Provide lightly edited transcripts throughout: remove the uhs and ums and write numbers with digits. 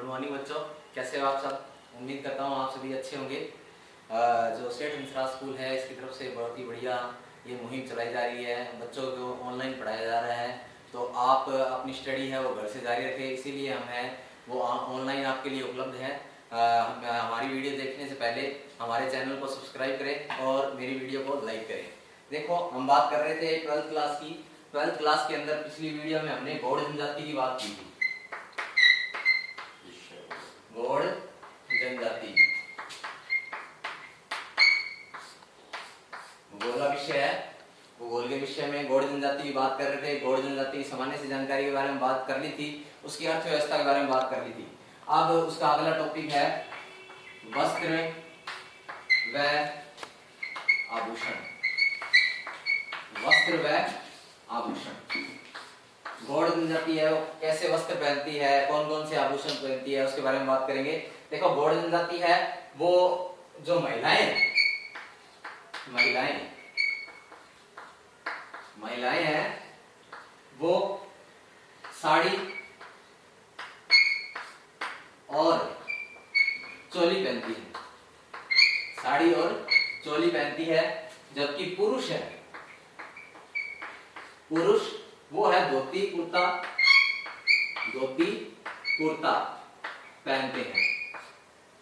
Morning बच्चों, कैसे हो आप सब। उम्मीद करता हूँ आप सभी अच्छे होंगे। जो स्टेट इंसराज स्कूल है इसकी तरफ से बहुत ही बढ़िया ये मुहिम चलाई जा रही है। बच्चों को ऑनलाइन पढ़ाया जा रहा है, तो आप अपनी स्टडी है वो घर से जारी रखें, इसीलिए हम हैं वो ऑनलाइन आपके लिए उपलब्ध है। हमारी वीडियो देखने से पहले हमारे चैनल को सब्सक्राइब करें और मेरी वीडियो को लाइक करें। देखो, हम बात कर रहे थे 12th क्लास की। 12th क्लास के अंदर पिछली वीडियो में हमने गौड़ जनजाति की बात की थी। गौड़ जनजाति भूगोल का विषय है। भूगोल के विषय में गौड़ जनजाति की बात कर रहे थे। गौड़ जनजाति की सामान्य से जानकारी के बारे में बात कर ली थी, उसकी अर्थव्यवस्था के बारे में बात कर ली थी। अब उसका अगला टॉपिक है वस्त्र व आभूषण। वस्त्र व आभूषण। गौड़ जनजाति है वो कैसे वस्त्र पहनती है, कौन कौन से आभूषण पहनती है, उसके बारे में बात करेंगे। देखो, गौड़ जनजाति है वो जो महिलाएं हैं वो साड़ी और चोली पहनती है। साड़ी और चोली पहनती है। जबकि पुरुष है, पुरुष वो है धोती कुर्ता पहनते हैं।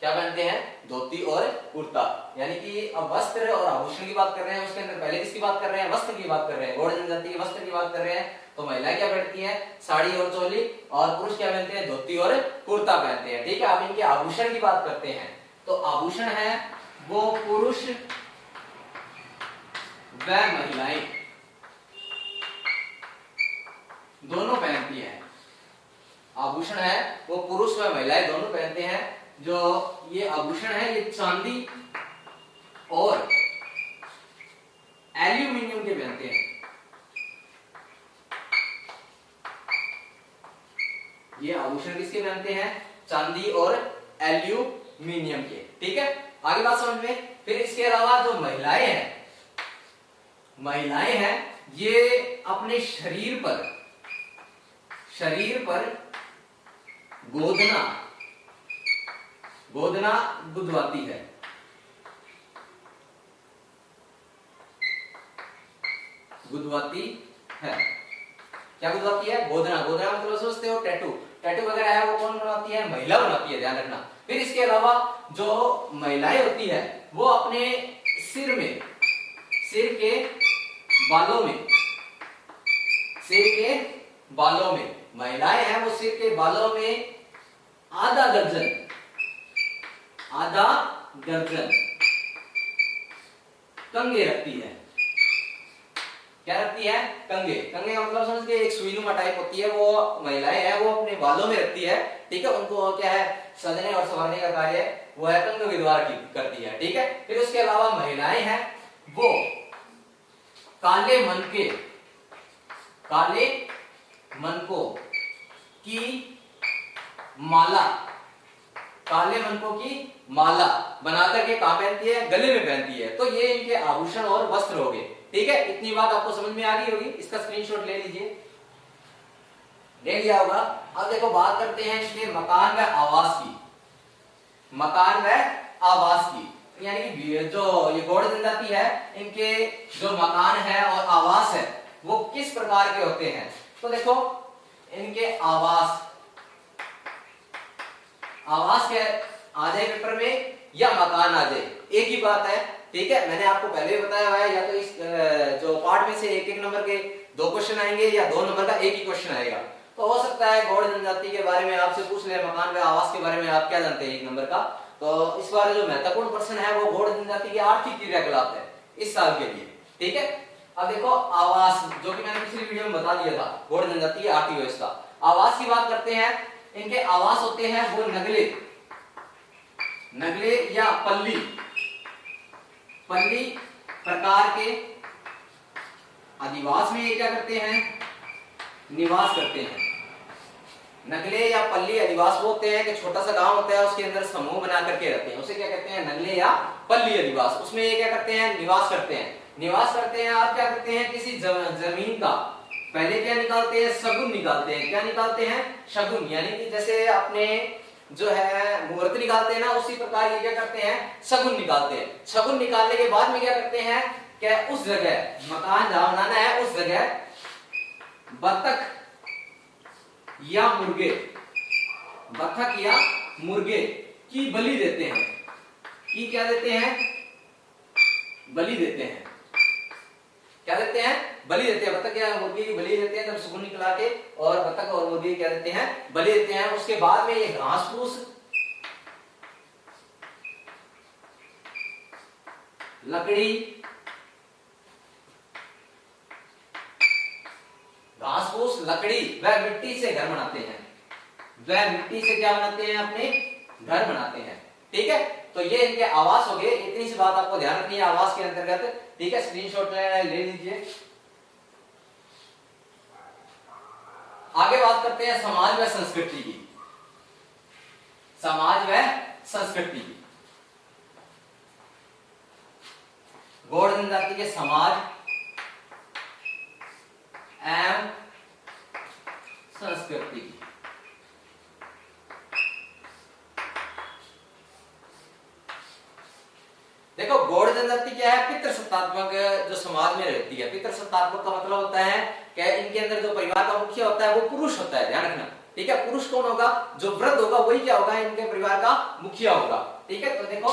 क्या पहनते हैं? धोती और कुर्ता। यानी कि अब वस्त्र और आभूषण की बात कर रहे हैं, उसके अंदर पहले किसकी बात कर रहे हैं? वस्त्र की बात कर रहे हैं। गौड़ जनजाति के वस्त्र की बात कर रहे हैं। तो महिलाएं क्या पहनती हैं? साड़ी और चोली, और पुरुष क्या पहनते हैं? धोती और कुर्ता पहनते हैं। ठीक है। अब इनके आभूषण की बात करते हैं। तो आभूषण है वो पुरुष व महिलाएं दोनों पहनती हैं। आभूषण है वो पुरुष व महिलाएं दोनों पहनते हैं। जो ये आभूषण है ये चांदी और एल्यूमिनियम के पहनते हैं। ये आभूषण किसके पहनते हैं? चांदी और एल्यूमिनियम के। ठीक है, आगे बात समझ में। फिर इसके अलावा जो महिलाएं हैं ये अपने शरीर पर गोदना गुदवाती है। क्या गुदवाती है? गोदना मतलब समझते हो? टैटू वगैरह है वो कौन बनवाती है? महिला बनवाती है, ध्यान रखना। फिर इसके अलावा जो महिलाएं होती है वो अपने सिर के बालों में महिलाएं हैं वो सिर के बालों में आधा दर्जन कंघे रखती है। क्या रखती है? कंघे का मतलब समझ के एक सुईनुमा टाइप होती है, वो महिलाएं हैं वो अपने बालों में रखती है। ठीक है, उनको क्या है सजने और संवारने का कार्य वो है कंघों के द्वारा करती है। ठीक है। फिर उसके अलावा महिलाएं हैं वो काले मनकों की माला बना करके कहां पहनती है? गले में पहनती है। तो ये इनके आभूषण और वस्त्र हो गए। ठीक है, इतनी बात आपको समझ में आ गई होगी। इसका स्क्रीनशॉट ले लीजिए, ले लिया होगा। अब देखो, बात करते हैं इनके मकान व आवास की। यानी कि जो ये गौड़ जनजाति है इनके जो मकान है और आवास है वो किस प्रकार के होते हैं। तो देखो, इनके आवास के आ जाए पेपर में या मकान आ जाए, एक ही बात है। ठीक है, मैंने आपको पहले भी बताया हुआ है, या तो इस जो पार्ट में से एक नंबर के 2 क्वेश्चन आएंगे या 2 नंबर का एक ही क्वेश्चन आएगा। तो हो सकता है गौड़ जनजाति के बारे में आपसे पूछ ले, मकान व आवास के बारे में आप क्या जानते हैं 1 नंबर का। तो इस बार जो महत्वपूर्ण प्रश्न है वो गौड़ जनजाति के आर्थिक क्रियाकलाप है इस साल के लिए। ठीक है। अब देखो, आवास जो कि मैंने पिछली वीडियो में बता दिया था, गौड़ जनजाति की आर्थिक व्यवस्था। आवास की बात करते हैं। इनके आवास होते हैं वो नगले या पल्ली प्रकार के अधिवास में ये क्या करते हैं? निवास करते हैं। नगले या पल्ली अधिवास वो होते हैं कि छोटा सा गांव होता है, उसके अंदर समूह बना करके रहते हैं, उसे क्या कहते हैं? नगले या पल्ली अधिवास। उसमें ये क्या करते हैं? निवास करते हैं। आप क्या करते हैं? किसी जमीन का पहले क्या निकालते हैं? शगुन निकालते हैं। क्या निकालते हैं? शगुन। यानी कि जैसे अपने जो है मुहूर्त निकालते हैं ना, उसी प्रकार ये क्या करते हैं, शगुन निकालते हैं। शगुन निकालने के बाद में क्या करते हैं, क्या उस जगह मकान जहां बनाना है उस जगह बतख या मुर्गे, बतख या मुर्गे की बलि देते हैं। की क्या देते हैं, बलि देते हैं। क्या देते हैं, बलि देते हैं। बतख या मुर्गे की बलि देते हैं जब शगुन निकला के, और बतख और मुर्गे क्या देते हैं, बलि देते हैं। उसके बाद में ये घास फूस, लकड़ी, घास फूस, लकड़ी व मिट्टी से घर बनाते हैं। वह मिट्टी से क्या बनाते हैं, अपने घर बनाते हैं। ठीक है, तो ये इनके आवास हो गए। इतनी सी बात आपको ध्यान रखनी है आवास के अंतर्गत। ठीक है, स्क्रीनशॉट ले लीजिए। आगे बात करते हैं समाज व संस्कृति की। समाज व संस्कृति की, गौड़ जनजाति के समाज एवं संस्कृति की। देखो, गौड़ जनजाति क्या है, पितृसत्तात्मक जो समाज में रहती है। पितृसत्तात्मक का मतलब होता है कि इनके अंदर जो परिवार का मुखिया होता है वो पुरुष होता है, ध्यान रखना। ठीक है, पुरुष कौन होगा, जो वृद्ध होगा वही क्या होगा, इनके परिवार का मुखिया होगा। ठीक है, तो देखो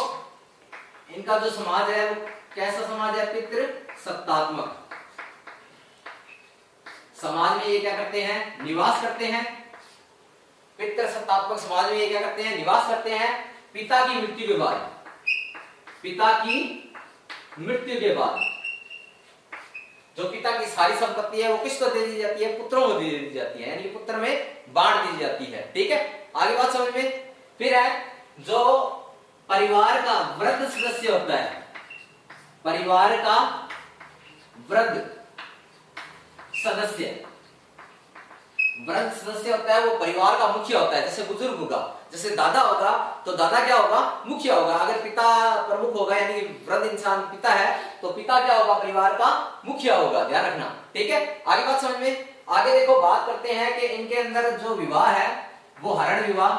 इनका जो समाज है वो कैसा समाज है, पितृसत्तात्मक समाज में ये क्या करते हैं, निवास करते हैं। पितृसत्तात्मक समाज में ये क्या करते हैं, निवास करते हैं। पिता की मृत्यु के बाद, पिता की मृत्यु के बाद जो पिता की सारी संपत्ति है वो किसको दे दी जाती है, पुत्रों को दे दी जाती है, यानी पुत्र में बांट दी जाती है। ठीक है, आगे बात समझ में। फिर है जो परिवार का वृद्ध सदस्य होता है, परिवार का वृद्ध सदस्य, वृद्ध सदस्य होता है वो परिवार का मुखिया होता है। जैसे बुजुर्ग होगा, जैसे दादा होगा, तो दादा क्या होगा, मुखिया होगा। अगर पिता प्रमुख होगा, यानी वृद्ध इंसान पिता है, तो पिता क्या होगा, परिवार का मुखिया होगा, ध्यान रखना। ठीक है, आगे बात समझ में। आगे देखो, बात करते हैं कि इनके अंदर जो विवाह है वो हरण विवाह,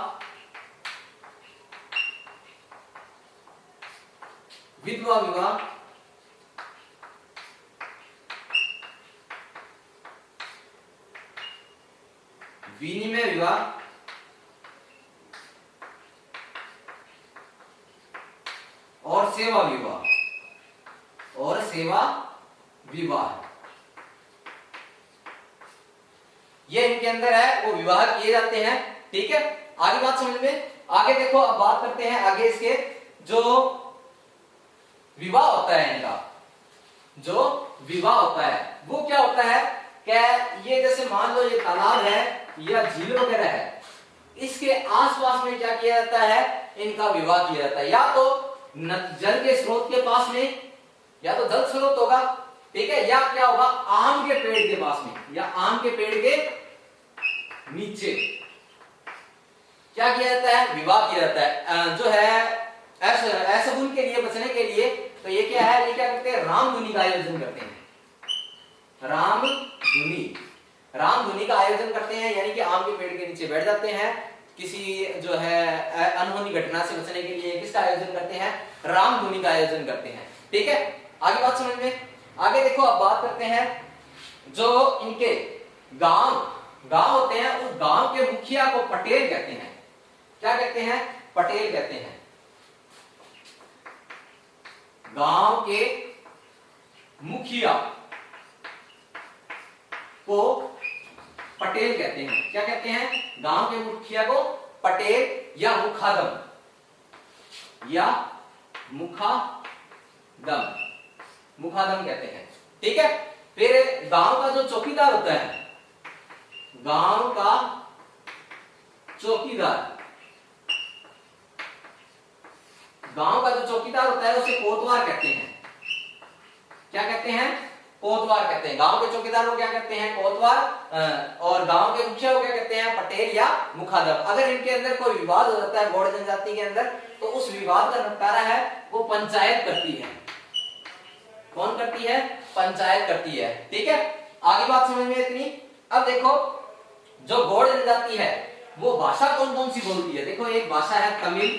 विधवा विवाह, विनिमय विवाह और सेवा विवाह, और सेवा विवाह, ये इनके अंदर है, वो विवाह किए जाते हैं। ठीक है, आगे बात समझ में। आगे देखो, अब बात करते हैं आगे इसके जो विवाह होता है, इनका जो विवाह होता है वो क्या होता है, क्या ये जैसे मान लो ये तालाब है या झील वगैरह है, इसके आसपास में क्या किया जाता है, इनका विवाह किया जाता है। या तो जल के स्रोत के पास में, या तो जल स्रोत होगा, ठीक है, या क्या होगा, आम के पेड़ के पास में, या आम के पेड़ के नीचे क्या किया जाता है, विवाह किया जाता है। जो है ऐसगुन के लिए बचने के लिए, तो ये क्या है, ये क्या करते हैं, रामधुनी का आयोजन करते हैं। रामधुनी का आयोजन करते हैं, यानी कि आम के पेड़ के नीचे बैठ जाते हैं। किसी जो है अनहोनी घटना से बचने के लिए किसका आयोजन करते हैं, रामधुनी का आयोजन करते हैं। ठीक है, आगे बात समझ में। आगे देखो, अब बात करते हैं जो इनके गांव होते हैं, उस गांव के मुखिया को पटेल कहते हैं। क्या कहते हैं, पटेल कहते हैं। गांव के मुखिया को पटेल कहते हैं। क्या कहते हैं, गांव के मुखिया को पटेल या मुखादम, या मुखादम कहते हैं। ठीक है, फिर गांव का जो चौकीदार होता है, गांव का चौकीदार, गांव का जो चौकीदार होता है उसे कोतवाल कहते हैं। क्या कहते हैं, कोतवाल कहते हैं। गांव के चौकीदार को क्या कहते हैं, कोतवाल, और गांव के मुखिया को क्या कहते हैं, पटेल या मुखादम। अगर इनके अंदर कोई विवाद हो जाता है गौड़ जनजाति के अंदर, तो उस विवाद का निपटारा है वो पंचायत करती है। कौन करती है, पंचायत करती है। ठीक है, आगे बात समझ में इतनी। अब देखो, जो गौड़ जनजाति है वो भाषा कौन कौन सी बोलती है? देखो एक भाषा है तमिल,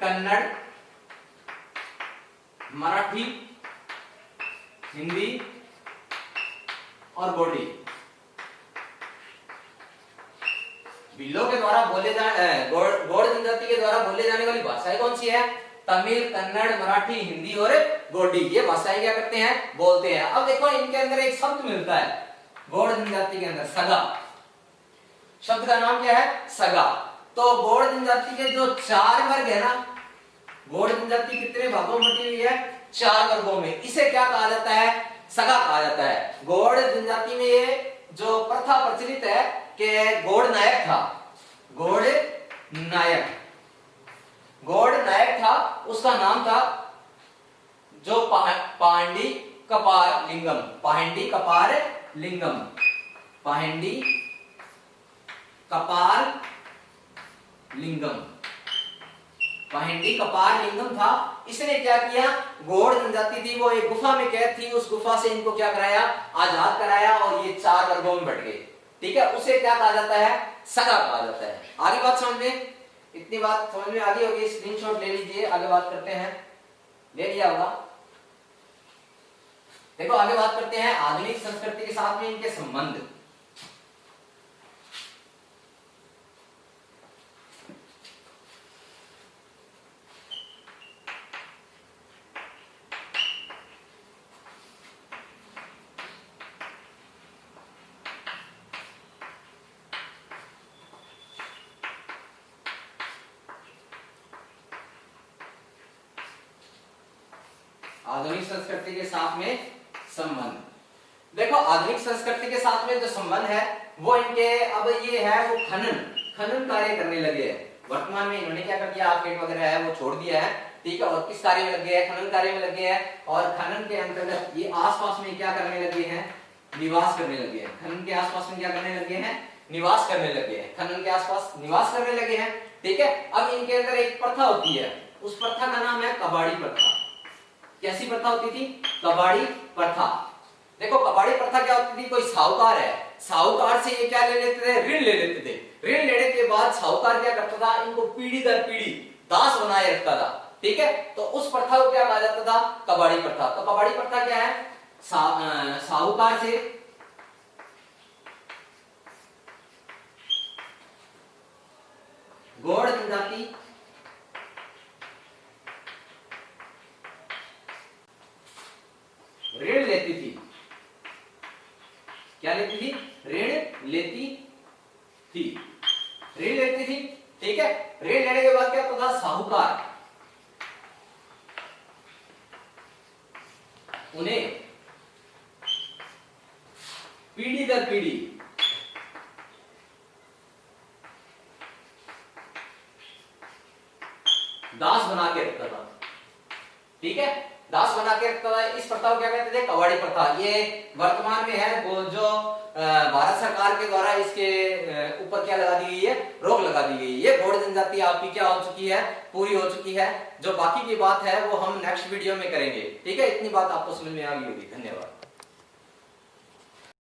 कन्नड़, मराठी, हिंदी और गोंडी। बिल्लों के द्वारा बोले जाने गौड़ जनजाति के द्वारा बोले जाने वाली भाषाएं कौन सी है? तमिल, कन्नड़, मराठी, हिंदी और गोंडी। ये भाषाएं क्या करते हैं? बोलते हैं। अब देखो इनके अंदर एक शब्द मिलता है गौड़ जनजाति के अंदर, सगा। शब्द का नाम क्या है? सगा। तो गौड़ जनजाति के जो 4 वर्ग है ना, गौड़ जनजाति कितने भागों में बटी हुई है? 4 वर्गों में। इसे क्या कहा जाता है? सगा कहा जाता है। गौड़ जनजाति में ये जो प्रथा प्रचलित है कि गौड़ नायक था, गौड़ नायक, गौड़ नायक था, उसका नाम था जो पाहंडी कपार लिंगम, पाहंडी कपार लिंगम, पाहंडी कपार लिंगम, पाहंडी कपार लिंगम था। इसने क्या किया? गौड़ जनजाति थी, वो एक गुफा में कैद थी, उस गुफा से इनको क्या कराया? आजाद कराया और ये 4 वर्गों में बट गए। ठीक है, उसे क्या कहा जाता है? सगा कहा जाता है। आगे बात समझ में, इतनी बात समझ में आ गई होगी, स्क्रीनशॉट ले लीजिए। आगे बात करते हैं, ले लिया होगा। देखो आगे बात करते हैं आधुनिक संस्कृति के साथ में इनके संबंध। आधुनिक संस्कृति के साथ में संबंध। देखो आधुनिक संस्कृति के साथ में जो संबंध है वो इनके, अब ये है वो खनन कार्य करने लगे हैं। वर्तमान में इन्होंने क्या कर दिया? आर्केड वगैरह है वो छोड़ दिया है। ठीक है, और किस कार्य में लग गए हैं? खनन कार्य में लग गए हैं। और खनन के अंतर्गत ये आसपास में क्या करने लगे हैं? निवास करने लगे हैं। खनन के आसपास में क्या करने लगे हैं? निवास करने लगे हैं। खनन के आसपास निवास करने लगे हैं। ठीक है, अब इनके अंदर एक प्रथा होती है, उस प्रथा का नाम है कबाड़ी प्रथा। कैसी प्रथा होती थी? कबाड़ी प्रथा। देखो कबाड़ी प्रथा क्या होती थी? कोई साहूकार है, साहूकार से ये क्या ले लेते थे? ऋण ले लेते थे। ऋण लेने के बाद साहूकार क्या करता था? इनको पीढ़ी दर पीढ़ी दास बनाए रखता था। ठीक है, तो उस प्रथा को क्या कहा जाता था? कबाड़ी प्रथा। तो कबाड़ी प्रथा क्या है? साहूकार से गौड़ जनजाति ऋण लेती थी। क्या लेती थी? ऋण लेती थी। ऋण लेती थी। ठीक है, ऋण लेने के बाद क्या होता था? साहूकार उन्हें पीढ़ी दर पीढ़ी दास बना के रखता था। ठीक है, दास बना के रखता था। इस प्रथा को क्या कहते थे? कबाड़ी प्रथा। ये वर्तमान में है वो जो भारत सरकार के द्वारा इसके ऊपर क्या लगा दी गई है? रोक लगा दी गई है। ये गौड़ जनजाति आपकी क्या हो चुकी है? पूरी हो चुकी है। जो बाकी की बात है वो हम नेक्स्ट वीडियो में करेंगे। ठीक है, इतनी बात आपको समझ में आ गई होगी। धन्यवाद।